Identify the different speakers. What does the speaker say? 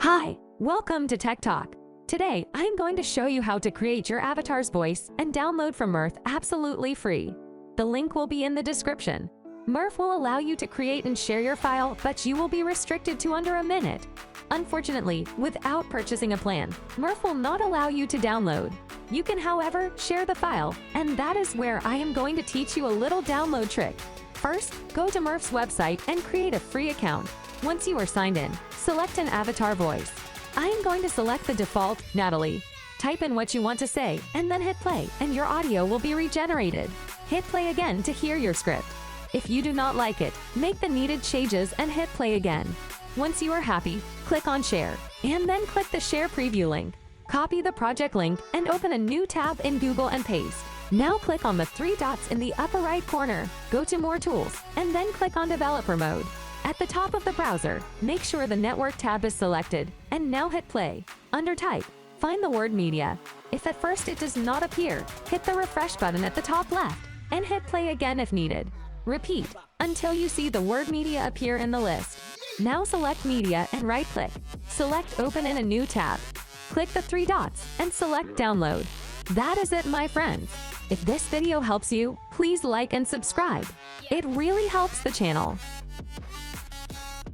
Speaker 1: Hi, welcome to Tech Talk. Today, I'm going to show you how to create your avatar's voice and download from Murf absolutely free. The link will be in the description. Murf will allow you to create and share your file, but you will be restricted to under a minute. Unfortunately, without purchasing a plan, Murf will not allow you to download. You can, however, share the file, and that is where I am going to teach you a little download trick. First, go to Murf's website and create a free account. Once you are signed in, select an avatar voice. I am going to select the default, Natalie. Type in what you want to say, and then hit play, and your audio will be regenerated. Hit play again to hear your script. If you do not like it, make the needed changes and hit play again. Once you are happy, click on Share, and then click the Share Preview link. Copy the project link and open a new tab in Google and paste. Now click on the three dots in the upper right corner, go to More Tools, and then click on Developer Mode. At the top of the browser, make sure the Network tab is selected, and now hit play. Under Type, find the word Media. If at first it does not appear, hit the refresh button at the top left, and hit play again if needed. Repeat until you see the word Media appear in the list. Now select Media and right-click. Select Open in a new tab. Click the three dots and select Download. That is it, my friends. If this video helps you, please like and subscribe. It really helps the channel.